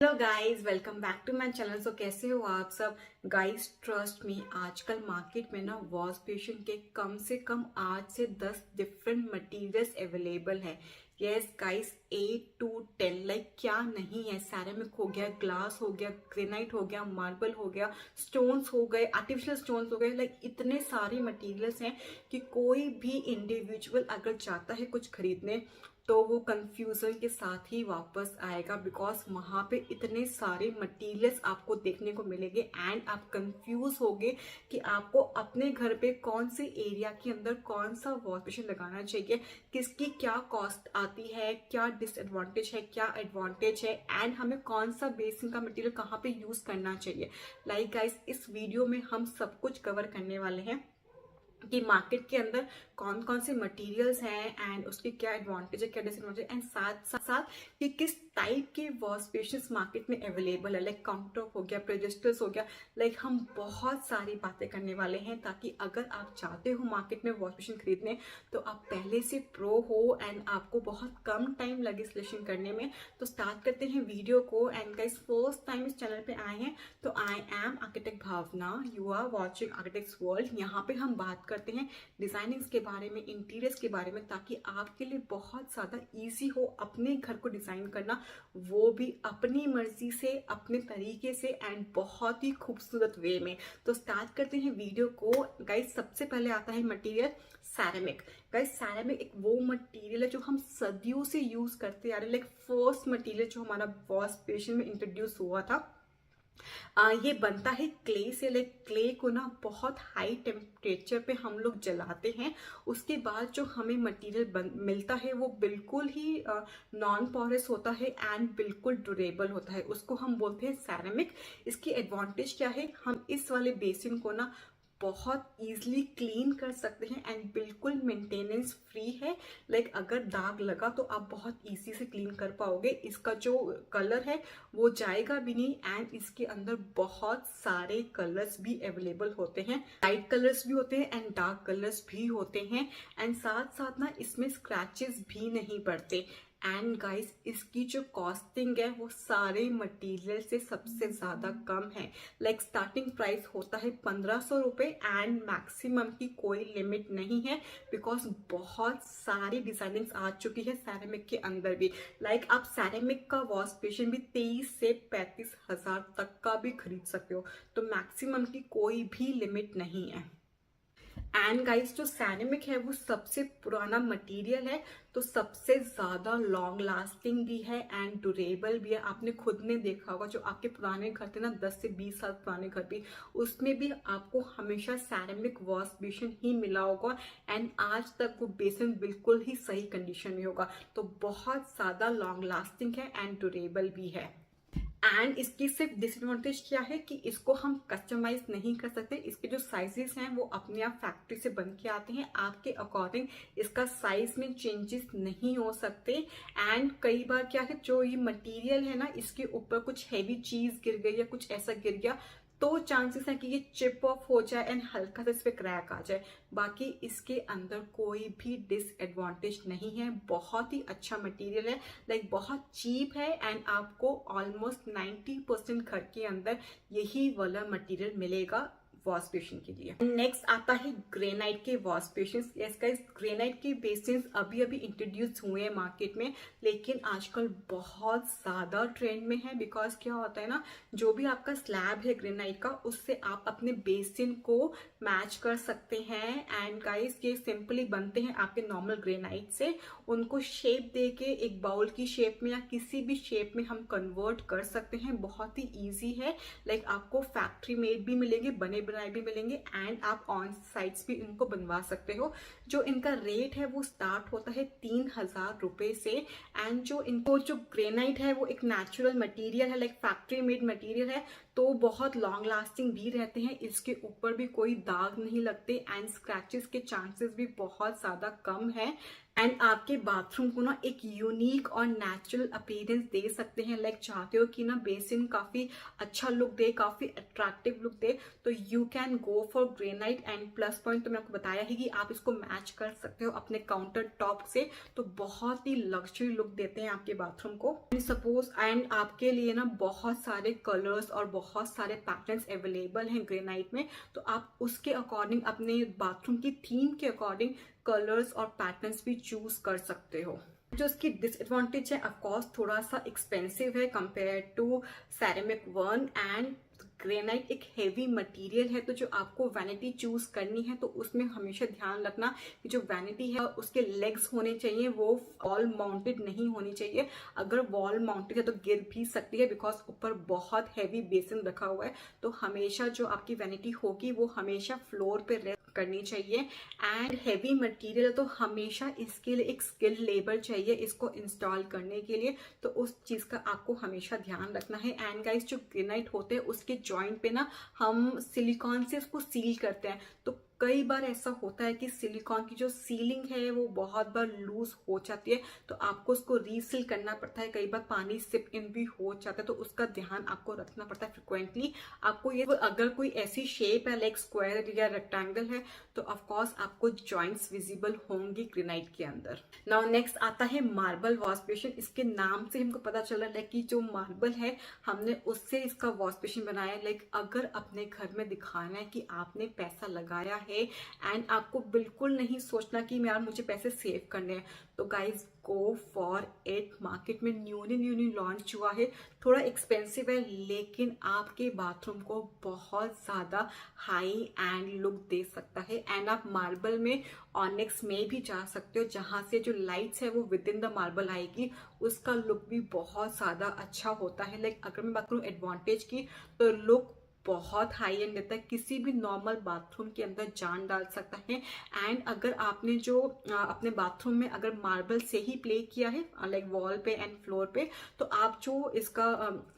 Hello guys, welcome back to my channel. So कैसे हो आप सब गाइस? ट्रस्ट मी, आजकल मार्केट में ना वॉश बेसिन के कम से कम 8 से 10 डिफरेंट मटेरियल्स अवेलेबल है। यस गाइस, 8 to 10 लाइक क्या नहीं है। सैरामिक हो गया, ग्लास हो गया, ग्रेनाइट हो गया, मार्बल हो गया, स्टोन्स हो गए, आर्टिफिशियल स्टोन्स हो गए। लाइक इतने सारे मटेरियल्स हैं कि कोई भी इंडिविजुअल अगर चाहता है कुछ खरीदने तो वो कंफ्यूजन के साथ ही वापस आएगा, बिकॉज वहां पे इतने सारे मटेरियल्स आपको देखने को मिलेंगे एंड आप कंफ्यूज होगे कि आपको अपने घर पे कौन से एरिया के अंदर कौन सा वॉश बेसिन लगाना चाहिए, किसकी क्या कॉस्ट आती है, क्या डिसएडवांटेज है, क्या एडवांटेज है, एंड हमें कौन सा बेसिन का मटेरियल कहाँ पे यूज करना चाहिए। लाइक गाइस, इस वीडियो में हम सब कुछ कवर करने वाले हैं कि मार्केट के अंदर कौन कौन से मटेरियल्स हैं एंड उसके क्या एडवांटेज है, क्या डिसएडवांटेज, एंड साथ साथ कि किस टाइप के वॉश बेसिन्स मार्केट में अवेलेबल है। लाइक काउंटर टॉप हो गया, पेडेस्टल्स हो गया। लाइक हम बहुत सारी बातें करने वाले हैं ताकि अगर आप चाहते हो मार्केट में वॉश बेसिन खरीदने तो आप पहले से प्रो हो एंड आपको बहुत कम टाइम लगे सिलेक्शन करने में। तो स्टार्ट करते हैं वीडियो को। एंड गाइस, फर्स्ट टाइम इस चैनल पे आए हैं तो I am architect Bhavna, you are watching architects world. यहाँ पे हम बात करते हैं डिजाइनिंग्स के बारे में, इंटीरियर्स के बारे में, ताकि आपके लिए बहुत ज्यादा इजी हो अपने घर को डिजाइन करना, वो भी अपनी मर्जी से, अपने तरीके से एंड बहुत ही खूबसूरत वे में। तो स्टार्ट करते हैं वीडियो को। गाइस, सबसे पहले आता है मटेरियल सैरामिक। गाइस, सैरामिक एक वो मटेरियल है जो हम सदियों से यूज करते आ रहे हैं। लाइक फर्स्ट मटेरियल जो हमारा वॉश बेसिन में इंट्रोड्यूस हुआ था, ये बनता है क्ले से। लाइक क्ले को ना बहुत हाई टेम्परेचर पे हम लोग जलाते हैं, उसके बाद जो हमें मटेरियल मिलता है वो बिल्कुल ही नॉन पोरस होता है एंड बिल्कुल ड्यूरेबल होता है। उसको हम बोलते हैं सैरामिक। इसकी एडवांटेज क्या है, हम इस वाले बेसिन को ना बहुत इजीली क्लीन कर सकते हैं एंड बिल्कुल मेंटेनेंस फ्री है। लाइक अगर दाग लगा तो आप बहुत इजी से क्लीन कर पाओगे। इसका जो कलर है वो जाएगा भी नहीं एंड इसके अंदर बहुत सारे कलर्स भी अवेलेबल होते हैं। लाइट कलर्स भी होते हैं एंड डार्क कलर्स भी होते हैं एंड साथ साथ ना इसमें स्क्रैचेस भी नहीं पड़ते। एंड गाइस, इसकी जो कॉस्टिंग है वो सारे मटेरियल से सबसे ज्यादा कम है। लाइक स्टार्टिंग प्राइस होता है 1500 रुपए एंड मैक्सिमम की कोई लिमिट नहीं है, बिकॉज बहुत सारी डिजाइनिंग्स आ चुकी है सैरामिक के अंदर भी। लाइक आप सैरामिक का वॉश बेसिन भी 23 से 35 हजार तक का भी खरीद सकते हो, तो मैक्सिमम की कोई भी लिमिट नहीं है। एंड गाइस, जो सैरामिक है वो सबसे पुराना मटेरियल है, तो सबसे ज्यादा लॉन्ग लास्टिंग भी है एंड ड्यूरेबल भी है। आपने खुद ने देखा होगा जो आपके पुराने घर थे ना, 10 से 20 साल पुराने घर भी, उसमें भी आपको हमेशा सैरामिक वॉश बेसिन ही मिला होगा एंड आज तक वो बेसिन बिल्कुल ही सही कंडीशन में होगा। तो बहुत ज्यादा लॉन्ग लास्टिंग है एंड ड्यूरेबल भी है। एंड इसकी सिर्फ डिसएडवांटेज क्या है कि इसको हम कस्टमाइज नहीं कर सकते। इसके जो साइजेस हैं वो अपने आप फैक्ट्री से बन के आते हैं, आपके अकॉर्डिंग इसका साइज में चेंजेस नहीं हो सकते। एंड कई बार क्या है, जो ये मटेरियल है ना, इसके ऊपर कुछ हैवी चीज गिर गई या कुछ ऐसा गिर गया तो चांसेस है कि ये चिप ऑफ हो जाए एंड हल्का सा इस पे क्रैक आ जाए। बाकी इसके अंदर कोई भी डिसएडवांटेज नहीं है। बहुत ही अच्छा मटेरियल है, लाइक बहुत चीप है एंड आपको ऑलमोस्ट 90% घर के अंदर यही वाला मटेरियल मिलेगा वॉश बेसिन के लिए। नेक्स्ट आता है ग्रेनाइट के wash basin. Yes guys, granite के बेसिन अभी अभी इंट्रोड्यूस हुए हैं मार्केट में, लेकिन आजकल बहुत ज्यादा ट्रेंड में है। बिकॉज क्या होता है ना, जो भी आपका स्लैब है ग्रेनाइट का, उससे आप अपने बेसिन को मैच कर सकते हैं। एंड गाइस, ये सिंपली बनते हैं आपके नॉर्मल ग्रेनाइट से, उनको शेप दे के एक बाउल की शेप में या किसी भी शेप में हम कन्वर्ट कर सकते हैं। बहुत ही ईजी है। लाइक आपको फैक्ट्री मेड भी मिलेंगे, बने बनाए भी मिलेंगे एंड आप ऑन साइट्स भी इनको बनवा सकते हो। जो इनका रेट है वो स्टार्ट होता है 3000 रुपए से। एंड जो इनको जो ग्रेनाइट है वो एक नेचुरल मटेरियल है, लाइक फैक्ट्री मेड मटेरियल है, तो बहुत लॉन्ग लास्टिंग भी रहते हैं। इसके ऊपर भी कोई दाग नहीं लगते एंड स्क्रैचेस के चांसेस भी बहुत ज्यादा कम है। एंड आपके बाथरूम को ना एक यूनिक और नेचुरल अपीयरेंस दे सकते हैं। लाइक चाहते हो कि ना बेसिन काफी अच्छा लुक दे, काफी अट्रैक्टिव लुक दे, तो you can go for granite. And plus point तो मैंने आपको बताया ही कि आप इसको मैच कर सकते हो अपने काउंटर टॉप से, तो बहुत ही लग्जरी लुक देते हैं आपके बाथरूम को। सपोज एंड आपके लिए ना बहुत सारे कलर्स और बहुत सारे पैटर्न्स अवेलेबल हैं ग्रेनाइट में, तो आप उसके अकॉर्डिंग अपने बाथरूम की थीम के अकॉर्डिंग कलर्स और पैटर्न्स भी चूज कर सकते हो। जो इसकी डिसएडवांटेज है, ऑफकोर्स थोड़ा सा एक्सपेंसिव है compare to ceramic one. And granite एक हेवी मटेरियल है, तो जो आपको वैनिटी चूज करनी है तो उसमें हमेशा ध्यान रखना कि जो वैनिटी है उसके लेग्स होने चाहिए, वो वॉल माउंटेड नहीं होनी चाहिए। अगर वॉल माउंटेड है तो गिर भी सकती है, बिकॉज ऊपर बहुत हैवी बेसिन रखा हुआ है। तो हमेशा जो आपकी वैनिटी होगी वो हमेशा फ्लोर पे रेस्ट करनी चाहिए। एंड हैवी मटेरियल तो हमेशा इसके लिए एक स्किल्ड लेबर चाहिए इसको इंस्टॉल करने के लिए, तो उस चीज का आपको हमेशा ध्यान रखना है। एंड गाइस, जो ग्रेनाइट होते हैं उसके जॉइंट पे ना हम सिलिकॉन से उसको सील करते हैं, तो कई बार ऐसा होता है कि सिलिकॉन की जो सीलिंग है वो बहुत बार लूज हो जाती है, तो आपको उसको रीसील करना पड़ता है। कई बार पानी सिप इन भी हो जाता है, तो उसका ध्यान आपको रखना पड़ता है फ्रिक्वेंटली। आपको ये अगर कोई ऐसी शेप है लाइक स्क्वायर या रेक्टेंगल है, तो ऑफकोर्स आपको जॉइंट्स विजिबल होंगी ग्रेनाइट के अंदर। नाउ नेक्स्ट आता है मार्बल वॉश बेसिन। इसके नाम से हमको पता चल रहा है कि जो मार्बल है हमने उससे इसका वॉश बेसिन बनाया है। लाइक अगर अपने घर में दिखाना है कि आपने पैसा लगाया है एंड आपको बिल्कुल नहीं सोचना कि यार मुझे पैसे सेव करने हैं, तो guys go for it. Market में न्यू लॉन्च हुआ है, थोड़ा एक्सपेंसिव है, लेकिन आपके बाथरूम को बहुत ज्यादा हाई एंड लुक दे सकता है। एंड आप मार्बल में ऑनिक्स में भी जा सकते हो, जहां से जो लाइट्स है वो विद इन द मार्बल आएगी, उसका लुक भी बहुत ज्यादा अच्छा होता है। लाइक अगर मैं बात करूं एडवांटेज की, तो लुक बहुत हाई एंड देता है, किसी भी नॉर्मल बाथरूम के अंदर जान डाल सकता है। एंड अगर आपने जो अपने बाथरूम में अगर मार्बल से ही प्ले किया है लाइक वॉल पे एंड फ्लोर पे, तो आप जो इसका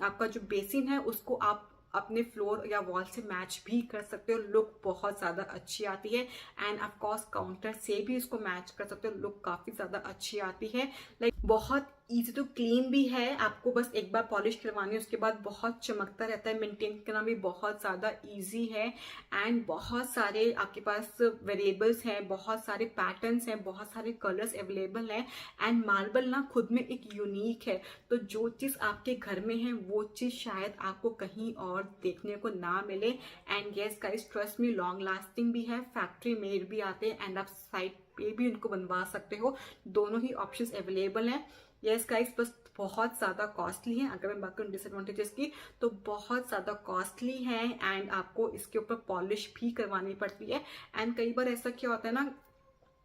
आपका जो बेसिन है उसको आप अपने फ्लोर या वॉल से मैच भी कर सकते हो, लुक बहुत ज्यादा अच्छी आती है। एंड ऑफ कोर्स काउंटर से भी इसको मैच कर सकते हो, लुक काफी ज्यादा अच्छी आती है। लाइक बहुत इजी टू क्लीन भी है, आपको बस एक बार पॉलिश करवानी है, उसके बाद बहुत चमकता रहता है, मेंटेन करना भी बहुत ज्यादा इजी है। एंड बहुत सारे आपके पास वेरिएबल्स हैं, बहुत सारे पैटर्न्स हैं, बहुत सारे कलर्स अवेलेबल हैं। एंड मार्बल ना खुद में एक यूनिक है, तो जो चीज आपके घर में है वो चीज शायद आपको कहीं और देखने को ना मिले। And yes guys, trust me, long lasting भी है, फैक्ट्री मेड भी आते हैं, एंड आप साइट पे भी उनको बनवा सकते हो, दोनों ही ऑप्शंस अवेलेबल हैं। यस गाइस, बस बहुत ज्यादा कॉस्टली है। अगर मैं बात करूँ डिसएडवांटेजेस की, तो बहुत ज्यादा कॉस्टली है एंड आपको इसके ऊपर पॉलिश भी करवानी पड़ती है। एंड कई बार ऐसा क्या होता है ना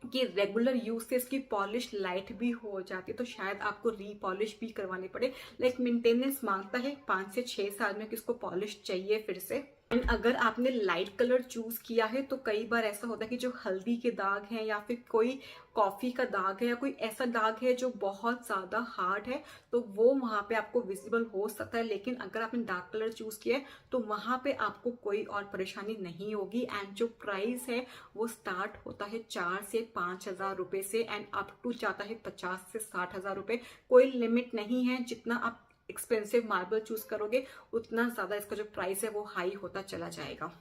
कि रेगुलर यूज से इसकी पॉलिश लाइट भी हो जाती है, तो शायद आपको रीपॉलिश भी करवानी पड़े। लाइक मेंटेनेंस मांगता है 5 से 6 साल में कि इसको पॉलिश चाहिए फिर से। एंड अगर आपने लाइट कलर चूज किया है, तो कई बार ऐसा होता है कि जो हल्दी के दाग हैं या फिर कोई कॉफी का दाग है या कोई ऐसा दाग है जो बहुत ज्यादा हार्ड है, तो वो वहां पे आपको विजिबल हो सकता है। लेकिन अगर आपने डार्क कलर चूज किया है तो वहां पे आपको कोई और परेशानी नहीं होगी। एंड जो प्राइस है वो स्टार्ट होता है 4 से 5,000 रुपए से एंड अप टू जाता है 50 से 60,000 रुपए। कोई लिमिट नहीं है, जितना आप एक्सपेंसिव मार्बल चूज करोगे उतना ज्यादा इसका जो प्राइस है वो हाई होता चला जाएगा।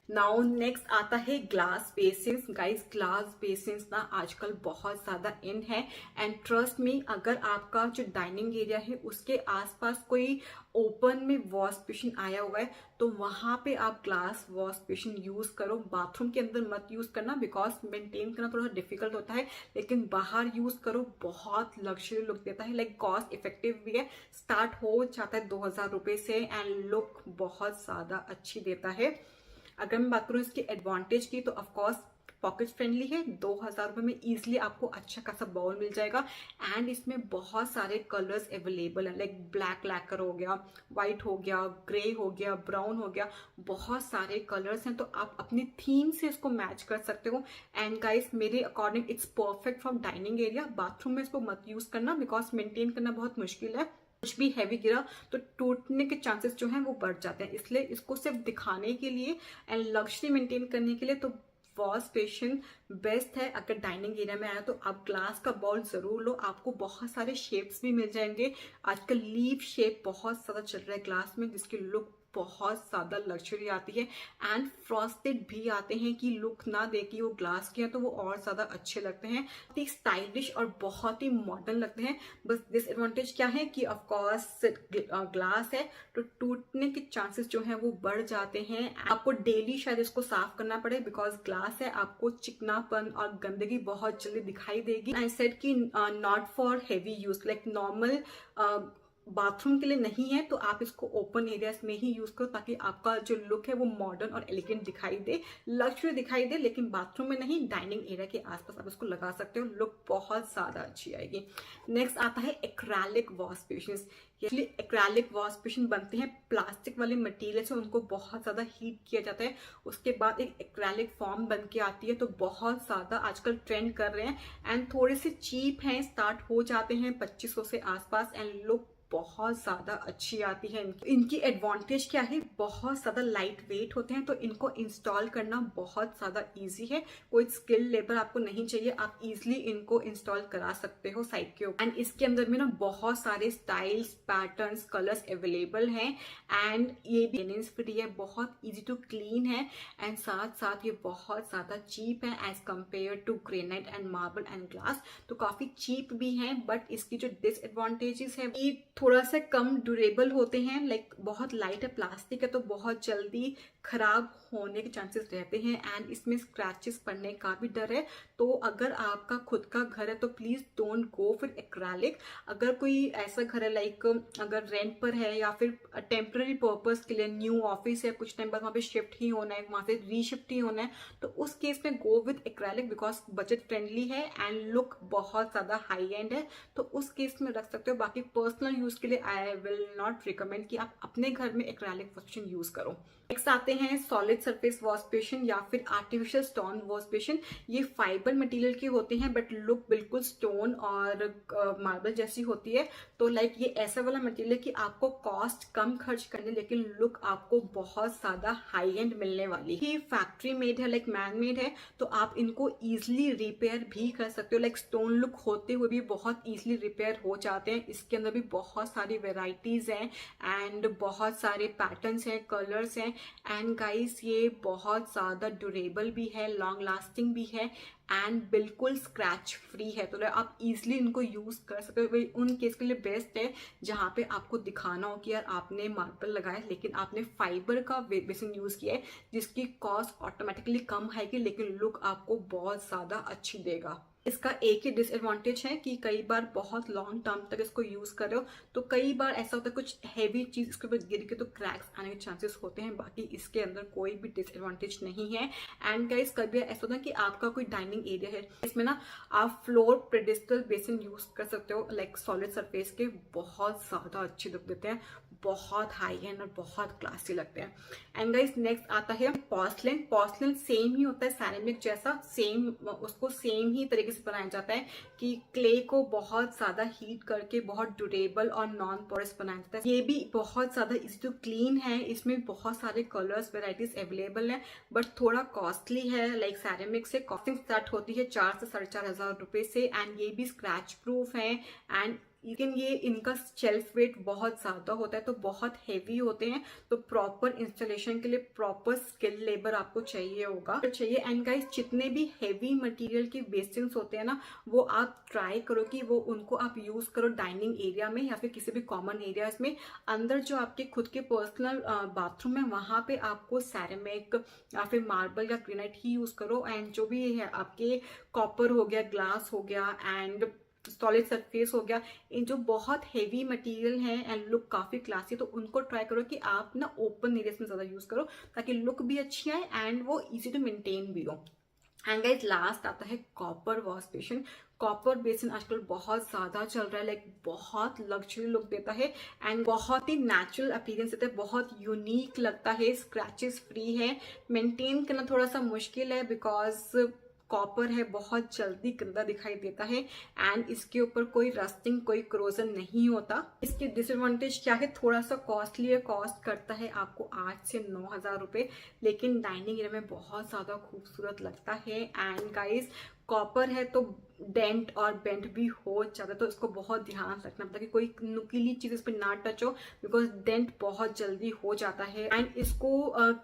नाउ नेक्स्ट आता है glass basins. Guys, glass basins ना आजकल बहुत ज्यादा इन है। एंड ट्रस्ट मी, अगर आपका जो डाइनिंग एरिया है उसके आसपास कोई ओपन में वॉश बेसिन आया हुआ है, तो वहां पे आप ग्लास वॉश बेसिन यूज करो। बाथरूम के अंदर मत यूज करना, बिकॉज मेंटेन करना थोड़ा डिफिकल्ट होता है, लेकिन बाहर यूज करो, बहुत लग्जरी लुक देता है। लाइक कॉस्ट इफेक्टिव भी है, स्टार्ट हो जाता है 2,000 रुपए से एंड लुक बहुत ज्यादा अच्छी देता है। अगर मैं बात करूँ इसके एडवांटेज की, तो ऑफकोर्स पॉकेट फ्रेंडली है, 2,000 रुपए में इजिली आपको अच्छा खासा बाउल मिल जाएगा। एंड इसमें बहुत सारे कलर्स अवेलेबल हैं, लाइक ब्लैक लैकर हो गया, व्हाइट हो गया, ग्रे हो गया, ब्राउन हो गया, बहुत सारे कलर्स हैं, तो आप अपनी थीम से इसको मैच कर सकते हो। एंड गाइस, मेरे according it's perfect from dining area. Bathroom में इसको मत यूज करना, बिकॉज मेंटेन करना बहुत मुश्किल है, कुछ भी हैवी गिरा तो टूटने के चांसेस जो हैं वो बढ़ जाते हैं। इसलिए इसको सिर्फ दिखाने के लिए एंड लग्जरी मेंटेन करने के लिए तो वॉश बेसिन बेस्ट है। अगर डाइनिंग एरिया में आया तो आप ग्लास का बाउल जरूर लो, आपको बहुत सारे शेप्स भी मिल जाएंगे। आजकल लीफ शेप बहुत ज्यादा चल रहा है ग्लास में, जिसकी लुक बहुत ज्यादा लग्जरी आती है। एंड फ्रॉस्टेड भी आते हैं कि लुक ना दे कि वो ग्लास के हैं, तो वो और ज्यादा अच्छे लगते हैं, बहुत ही स्टाइलिश और बहुत ही मॉडर्न लगते हैं। बस डिसएडवांटेज क्या है कि ऑफ कोर्स ग्लास है तो टूटने के चांसेस जो हैं वो बढ़ जाते हैं। आपको डेली शायद इसको साफ करना पड़े, बिकॉज ग्लास है, आपको चिकनापन और गंदगी बहुत जल्दी दिखाई देगी। आई सेड कि not for heavy use, like normal bathroom के लिए नहीं है, तो आप इसको ओपन एरियाज में ही यूज करो, ताकि आपका जो लुक है वो मॉडर्न और एलिगेंट दिखाई दे, लग्जरी दिखाई दे। लेकिन बाथरूम में नहीं, डाइनिंग एरिया के आसपास आप इसको लगा सकते हो, लुक बहुत ज्यादा अच्छी आएगी। नेक्स्ट आता है acrylic wash basin. Actually acrylic wash basin बनते हैं प्लास्टिक वाले मटेरियल से, उनको बहुत ज्यादा हीट किया जाता है, उसके बाद एक एक्रेलिक फॉर्म बन के आती है। तो बहुत ज्यादा आजकल ट्रेंड कर रहे हैं एंड थोड़े से चीप हैं, स्टार्ट हो जाते हैं 2500 से आसपास, एंड लुक बहुत ज्यादा अच्छी आती है। इनकी एडवांटेज क्या है, बहुत ज्यादा लाइट वेट होते हैं, तो इनको इंस्टॉल करना बहुत ज्यादा इजी है। कोई स्किल लेबर आपको नहीं चाहिए, आप इजिली इनको इंस्टॉल करा सकते हो साइड के ऊपर। एंड इसके अंदर में ना बहुत सारे स्टाइल्स, पैटर्न्स, कलर्स अवेलेबल हैं। एंड ये भी मेंटेनेंस फ्री है, बहुत इजी टू क्लीन है, एंड साथ साथ ये बहुत ज्यादा चीप है as compare to granite and marble and glass. तो काफी चीप भी है, बट इसकी जो डिसएडवांटेजेस है ये थोड़ा सा कम ड्यूरेबल होते हैं। लाइक बहुत लाइट है, प्लास्टिक है, तो बहुत जल्दी खराब होने के चांसेस रहते हैं, एंड इसमें स्क्रैचेस पड़ने का भी डर है। तो अगर आपका खुद का घर है तो please don't go for acrylic. अगर कोई ऐसा घर है, लाइक अगर रेंट पर है या फिर टेम्पररी पर्पस के लिए, न्यू ऑफिस है, कुछ टाइम बाद वहाँ पे शिफ्ट ही होना है, वहाँ से रीशिफ्ट ही होना है, तो उस केस में go with acrylic, because budget friendly है एंड लुक बहुत ज्यादा हाई एंड है, तो उस केस में रख सकते हो। बाकी पर्सनल यूज के लिए आई विल नॉट रिकमेंड कि आप अपने घर में एक्रेलिक वॉश बेसिन यूज करो। नेक्स्ट आते हैं सॉलिड सरफेस वॉश बेसिन या फिर आर्टिफिशियल स्टोन वॉश बेसिन। ये फाइबर मटेरियल के होते हैं, बट लुक बिल्कुल स्टोन और मार्बल जैसी होती है। तो लाइक ये ऐसा वाला मटेरियल है कि आपको कॉस्ट कम खर्च करने, लेकिन लुक आपको बहुत ज्यादा हाई एंड मिलने वाली है। फैक्ट्री मेड है, लाइक मैन मेड है, तो आप इनको इजिली रिपेयर भी कर सकते हो। लाइक स्टोन लुक होते हुए भी बहुत इजिली रिपेयर हो जाते हैं। इसके अंदर भी बहुत सारी वेराइटीज हैं एंड बहुत सारे पैटर्न्स हैं, कलर्स हैं, एंड गाइस ये बहुत ज्यादा ड्यूरेबल भी है, लॉन्ग लास्टिंग भी है, एंड बिल्कुल स्क्रैच फ्री है। तो आप इजिली इनको यूज कर सकते हो। उन केस के लिए बेस्ट है जहाँ पे आपको दिखाना हो कि यार आपने मार्बल लगाया, लेकिन आपने फाइबर का बेसिन यूज किया है, जिसकी कॉस्ट ऑटोमेटिकली कम आएगी, लेकिन लुक आपको बहुत ज्यादा अच्छी देगा। इसका एक ही डिसएडवांटेज है कि कई बार बहुत लॉन्ग टर्म तक इसको यूज कर रहे हो तो कई बार ऐसा होता है कुछ हैवी चीज इसके ऊपर गिर के तो क्रैक्स आने के चांसेस होते हैं। बाकी इसके अंदर कोई भी डिसएडवांटेज नहीं है। एंड गाइस कभी ऐसा होता है कि आपका कोई डाइनिंग एरिया है, इसमें ना आप फ्लोर पेडिस्टल बेसिन यूज कर सकते हो, लाइक सॉलिड सरफेस के, बहुत ज्यादा अच्छे लुक देते हैं, बहुत हाई एंड और बहुत क्लासी लगते हैं। एंड गाइस नेक्स्ट आता है पोर्सलिन। पोर्सलिन सेम ही होता है सैरेमिक जैसा, सेम उसको सेम ही तरीके से बनाया जाता है कि क्ले को बहुत ज्यादा हीट करके बहुत ड्यूरेबल और नॉन पोरस बनाया जाता है। ये भी बहुत ज्यादा इजी टू क्लीन है, इसमें बहुत सारे कलर्स वेराइटीज अवेलेबल है, बट थोड़ा कॉस्टली है। लाइक सैरेमिक से कॉस्टिंग स्टार्ट होती है 4 से 4,500 रुपए से, एंड ये भी स्क्रैच प्रूफ है, एंड लेकिन ये इनका शेल्फ वेट बहुत ज्यादा होता है, तो बहुत हेवी होते हैं, तो प्रॉपर इंस्टॉलेशन के लिए प्रॉपर स्किल लेबर आपको चाहिए होगा चाहिए। एंड गाइस जितने भी हेवी मटेरियल के बेसिन्स होते हैं ना, वो आप ट्राई करो कि वो उनको आप यूज करो डाइनिंग एरिया में या फिर किसी भी कॉमन एरियाज में। अंदर जो आपके खुद के पर्सनल बाथरूम है वहां पे आपको सैरेमिक या फिर मार्बल या ग्रेनाइट ही यूज करो। एंड जो भी है आपके कॉपर हो गया, ग्लास हो गया एंड सॉलिड सरफेस हो गया, इन जो बहुत हेवी मटेरियल हैं एंड लुक काफी क्लासी, तो उनको ट्राई करो कि आप ना ओपन एरियाज में ज्यादा यूज करो, ताकि लुक भी अच्छी आए एंड वो इजी टू मेंटेन भी हो। एंड गाइस लास्ट आता है copper wash basin. Copper basin आजकल बहुत ज्यादा चल रहा है, लाइक बहुत लग्जरी लुक देता है एंड बहुत ही नेचुरल अपीयरेंस देता है, बहुत यूनिक लगता है, स्क्रैचेस फ्री है, मेंटेन करना थोड़ा सा मुश्किल है बिकॉज कॉपर है बहुत जल्दी गंदा दिखाई देता है एंड इसके ऊपर कोई रस्टिंग कोई क्रोजन नहीं होता। इसकी डिसएडवांटेज क्या है, थोड़ा सा कॉस्टली है, कॉस्ट करता है आपको 8 से 9 हज़ार रुपए, लेकिन डाइनिंग एरिया में बहुत ज्यादा खूबसूरत लगता है। एंड गाइस कॉपर है तो डेंट और बेंट भी हो जाता है, तो इसको बहुत ध्यान रखना पड़ता है कि कोई नुकीली चीज इस पर ना टच हो, बिकॉज डेंट बहुत जल्दी हो जाता है। एंड इसको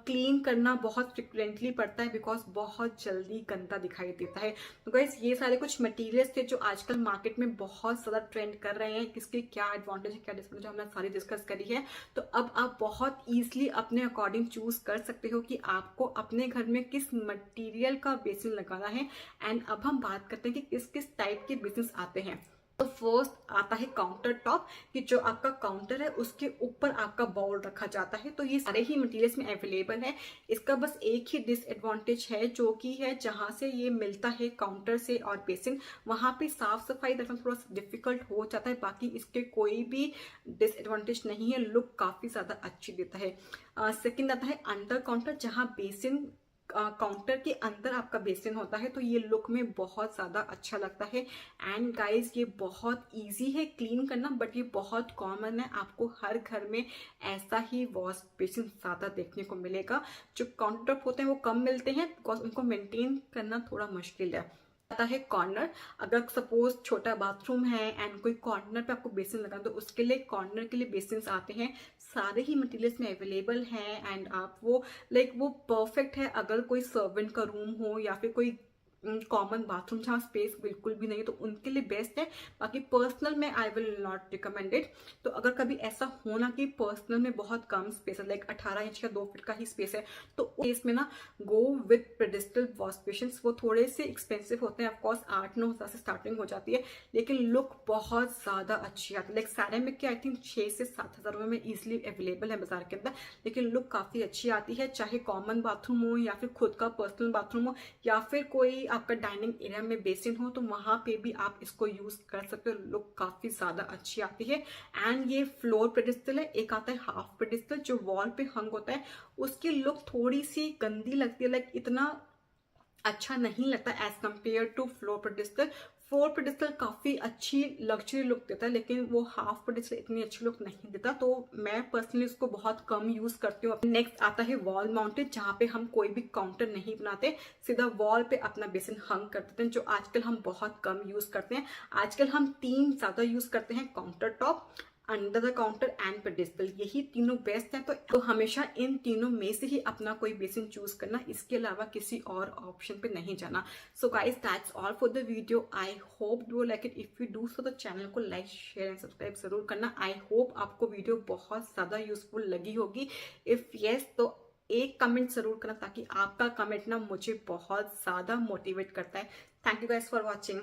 क्लीन करना बहुत फ्रिक्वेंटली पड़ता है बिकॉज बहुत जल्दी गंदा दिखाई देता है। तो गाइस ये सारे कुछ मटेरियल्स थे जो आजकल मार्केट में बहुत ज्यादा ट्रेंड कर रहे हैं, किसके क्या एडवांटेज है क्या डिसएडवांटेज हमने सारी डिस्कस करी है। तो अब आप बहुत ईजिली अपने अकॉर्डिंग चूज कर सकते हो कि आपको अपने घर में किस मटेरियल का बेसिन लगाना है। एंड अब हम बात करते हैं कि किस किस टाइप के बिजनेस आते हैं। तो फर्स्ट आता है काउंटर टॉप, कि जो आपका काउंटर है उसके ऊपर आपका बाउल रखा जाता है। तो ये सारे ही मटेरियल्स में अवेलेबल है। इसका बस एक ही डिसएडवांटेज है जो कि है जहां से ये मिलता है काउंटर से और बेसिन, वहां पे साफ सफाई रखना थोड़ा सा डिफिकल्ट हो जाता है। बाकी इसके कोई भी डिसएडवांटेज नहीं है, लुक काफी ज्यादा अच्छी देता है। सेकेंड आता है अंडर काउंटर, जहां बेसिन काउंटर के अंदर आपका बेसिन होता है, तो ये लुक में बहुत ज्यादा अच्छा लगता है। एंड गाइस ये बहुत इजी है क्लीन करना, बट ये बहुत कॉमन है, आपको हर घर में ऐसा ही वॉश बेसिन ज्यादा देखने को मिलेगा। जो काउंटर टॉप होते हैं वो कम मिलते हैं बिकॉज उनको मेंटेन करना थोड़ा मुश्किल है। आता है कॉर्नर, अगर सपोज छोटा बाथरूम है एंड कोई कॉर्नर पे आपको बेसिन लगाना, तो उसके लिए कॉर्नर के लिए बेसिन आते हैं, सारे ही मटेरियल्स में अवेलेबल हैं। एंड आप वो वो परफेक्ट है अगर कोई सर्वेंट का रूम हो या फिर कोई कॉमन बाथरूम जहाँ स्पेस बिल्कुल भी नहीं, तो उनके लिए बेस्ट है। बाकी पर्सनल में आई विल नॉट रिकमेंडेड। तो अगर कभी ऐसा होना कि पर्सनल में बहुत कम स्पेस है, 18 इंच का 2 फीट का ही स्पेस है, तो उस में ना go with pedestal wash basin. वो थोड़े से एक्सपेंसिव होते हैं, ऑफकोर्स 8-9 हज़ार से स्टार्टिंग हो जाती है, लेकिन लुक बहुत ज्यादा अच्छी आती है। सैरामिक के आई थिंक 6 से 7 हज़ार रुपए में इजिली अवेलेबल है बाजार के अंदर, लेकिन लुक काफी अच्छी आती है, चाहे कॉमन बाथरूम हो या फिर खुद का पर्सनल बाथरूम हो या फिर कोई आपका डाइनिंग एरिया में बेसिन हो, तो वहां पे भी आप इसको यूज कर सकते हो, लुक काफी ज्यादा अच्छी आती है। एंड ये फ्लोर पेडिस्टल है, एक आता है हाफ पेडिस्टल जो वॉल पे हंग होता है, उसकी लुक थोड़ी सी गंदी लगती है, इतना अच्छा नहीं लगता as compare to floor pedestal. Floor pedestal काफी अच्छी लग्जरी लुक देता है, लेकिन वो हाफ पेडिस्टल इतनी अच्छी लुक नहीं देता, तो मैं पर्सनली उसको बहुत कम यूज करती हूँ। नेक्स्ट आता है वॉल माउंटेड, जहाँ पे हम कोई भी काउंटर नहीं बनाते, सीधा वॉल पे अपना बेसिन हंग कर देते हैं, जो आजकल हम बहुत कम यूज करते हैं। आजकल हम 3 ज्यादा यूज करते हैं, counter top, under the counter and pedestal, यही तीनों बेस्ट हैं। तो हमेशा इन तीनों में से ही अपना कोई बेसिन चूज करना, इसके अलावा किसी और ऑप्शन पे नहीं जाना। So guys that's all for the video, I hope do like it. If you do so the channel को लाइक शेयर एंड सब्सक्राइब जरूर करना। आई होप आपको वीडियो बहुत ज्यादा यूजफुल लगी होगी। इफ यस तो एक कमेंट जरूर करना, ताकि आपका कमेंट ना मुझे बहुत ज्यादा मोटिवेट करता है। Thank you guys for watching.